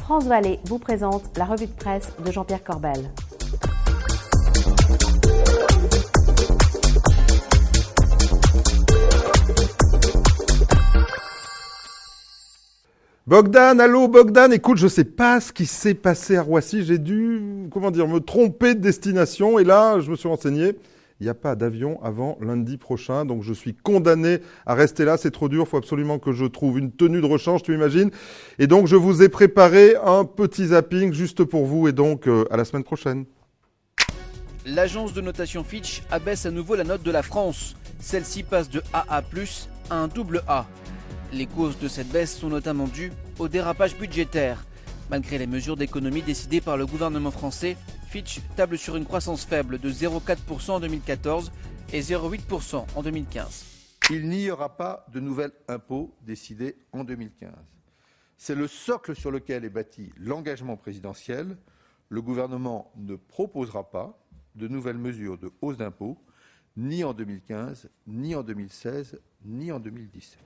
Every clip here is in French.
France Valais vous présente la revue de presse de Jean-Pierre Corbel. Bogdan, allô Bogdan, écoute, je sais pas ce qui s'est passé à Roissy, j'ai dû, me tromper de destination et là, je me suis renseigné, il n'y a pas d'avion avant lundi prochain, donc je suis condamné à rester là, c'est trop dur, il faut absolument que je trouve une tenue de rechange, tu imagines. Et donc je vous ai préparé un petit zapping juste pour vous et donc à la semaine prochaine. L'agence de notation Fitch abaisse à nouveau la note de la France. Celle-ci passe de AA+, à un double A. Les causes de cette baisse sont notamment dues au dérapage budgétaire. Malgré les mesures d'économie décidées par le gouvernement français, Fitch table sur une croissance faible de 0,4% en 2014 et 0,8% en 2015. Il n'y aura pas de nouvel impôt décidé en 2015. C'est le socle sur lequel est bâti l'engagement présidentiel. Le gouvernement ne proposera pas de nouvelles mesures de hausse d'impôts, ni en 2015, ni en 2016, ni en 2017.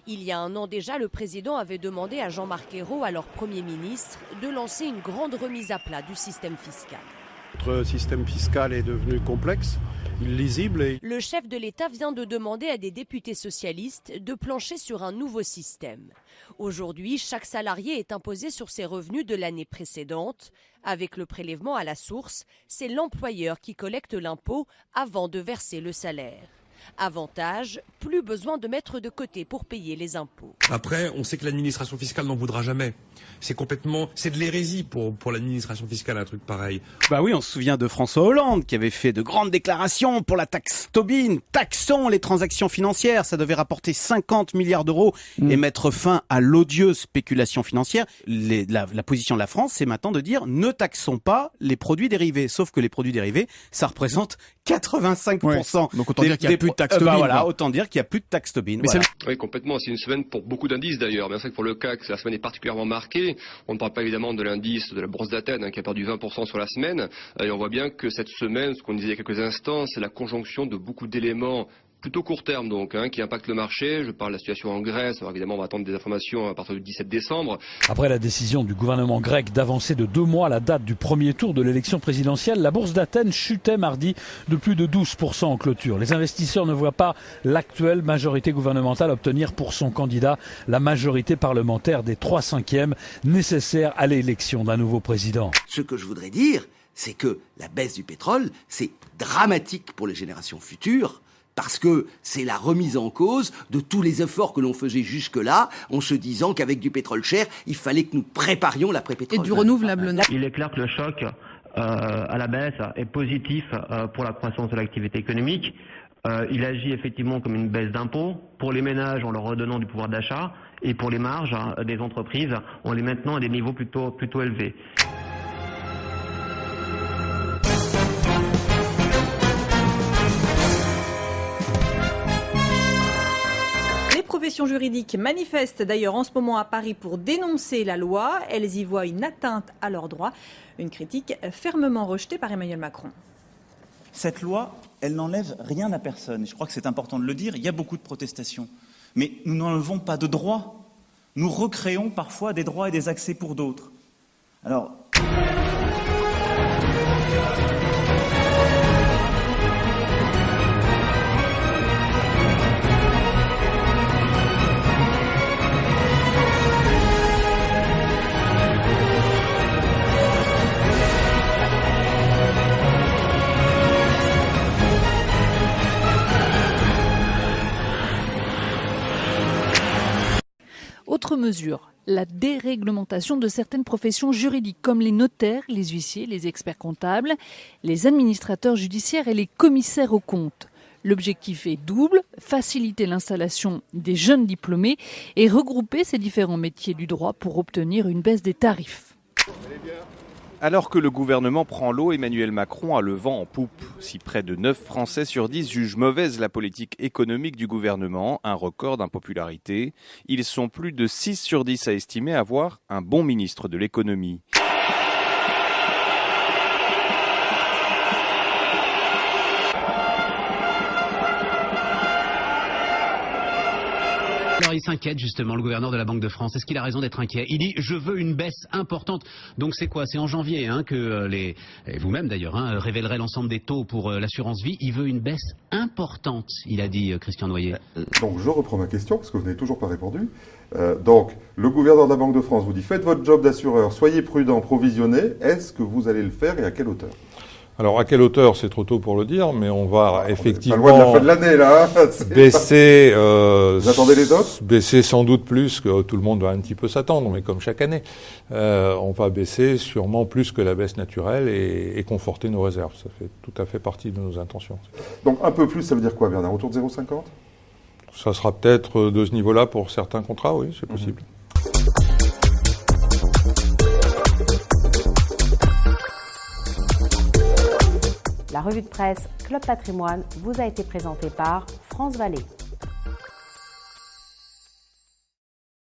Il y a un an déjà, le président avait demandé à Jean-Marc Ayrault, alors Premier ministre, de lancer une grande remise à plat du système fiscal. Notre système fiscal est devenu complexe, illisible. Le chef de l'État vient de demander à des députés socialistes de plancher sur un nouveau système. Aujourd'hui, chaque salarié est imposé sur ses revenus de l'année précédente. Avec le prélèvement à la source, c'est l'employeur qui collecte l'impôt avant de verser le salaire. Avantage, plus besoin de mettre de côté pour payer les impôts. Après, on sait que l'administration fiscale n'en voudra jamais. C'est de l'hérésie pour l'administration fiscale, un truc pareil. Bah oui, on se souvient de François Hollande qui avait fait de grandes déclarations pour la taxe Tobin. Taxons les transactions financières, ça devait rapporter 50 milliards d'euros et mettre fin à l'odieuse spéculation financière. La position de la France, c'est maintenant de dire ne taxons pas les produits dérivés. Sauf que les produits dérivés, ça représente 85%. Ouais. Donc autant dire qu'il n'y a plus de taxe Tobin. Voilà, autant dire qu'il n'y a plus de taxe Tobin. Voilà. Oui, complètement. C'est une semaine pour beaucoup d'indices d'ailleurs. Mais c'est vrai que pour le CAC, la semaine est particulièrement marquée. On ne parle pas évidemment de l'indice de la bourse d'Athènes qui a perdu 20% sur la semaine. Et on voit bien que cette semaine, ce qu'on disait il y a quelques instants, c'est la conjonction de beaucoup d'éléments plutôt court terme donc, qui impacte le marché. Je parle de la situation en Grèce. Alors évidemment, on va attendre des informations à partir du 17 décembre. Après la décision du gouvernement grec d'avancer de 2 mois la date du premier tour de l'élection présidentielle, la bourse d'Athènes chutait mardi de plus de 12% en clôture. Les investisseurs ne voient pas l'actuelle majorité gouvernementale obtenir pour son candidat la majorité parlementaire des 3/5 nécessaires à l'élection d'un nouveau président. Ce que je voudrais dire, c'est que la baisse du pétrole, c'est dramatique pour les générations futures. Parce que c'est la remise en cause de tous les efforts que l'on faisait jusque-là, en se disant qu'avec du pétrole cher, il fallait que nous préparions l'après-pétrole. Et du renouvelable. Il est clair que le choc à la baisse est positif pour la croissance de l'activité économique. Il agit effectivement comme une baisse d'impôts pour les ménages en leur redonnant du pouvoir d'achat et pour les marges des entreprises en les maintenant à des niveaux plutôt élevés. Les professions juridiques manifestent d'ailleurs en ce moment à Paris pour dénoncer la loi. Elles y voient une atteinte à leurs droits. Une critique fermement rejetée par Emmanuel Macron. Cette loi, elle n'enlève rien à personne. Je crois que c'est important de le dire. Il y a beaucoup de protestations. Mais nous n'enlevons pas de droits. Nous recréons parfois des droits et des accès pour d'autres. Alors... Autre mesure, la déréglementation de certaines professions juridiques comme les notaires, les huissiers, les experts comptables, les administrateurs judiciaires et les commissaires aux comptes. L'objectif est double, faciliter l'installation des jeunes diplômés et regrouper ces différents métiers du droit pour obtenir une baisse des tarifs. Alors que le gouvernement prend l'eau, Emmanuel Macron a le vent en poupe. Si près de 9 Français sur 10 jugent mauvaise la politique économique du gouvernement, un record d'impopularité, ils sont plus de 6 sur 10 à estimer avoir un bon ministre de l'économie. Alors il s'inquiète justement, le gouverneur de la Banque de France. Est-ce qu'il a raison d'être inquiet? Il dit je veux une baisse importante. Donc c'est quoi? C'est en janvier que et vous-même d'ailleurs, révélerez l'ensemble des taux pour l'assurance vie. Il veut une baisse importante, il a dit Christian Noyer. Donc je reprends ma question parce que vous n'avez toujours pas répondu. Donc le gouverneur de la Banque de France vous dit faites votre job d'assureur, soyez prudent, provisionnez. Est-ce que vous allez le faire et à quelle hauteur? Alors à quelle hauteur, c'est trop tôt pour le dire, mais on va effectivement pas loin de la fin de l'année là. Baisser. Vous attendez les autres? Baisser sans doute plus que tout le monde va un petit peu s'attendre, mais comme chaque année, on va baisser sûrement plus que la baisse naturelle et conforter nos réserves. Ça fait tout à fait partie de nos intentions. Donc un peu plus, ça veut dire quoi, Bernard? Autour de 0,50? Ça sera peut-être de ce niveau-là pour certains contrats, oui, c'est possible. La revue de presse Club Patrimoine vous a été présentée par France Vallée.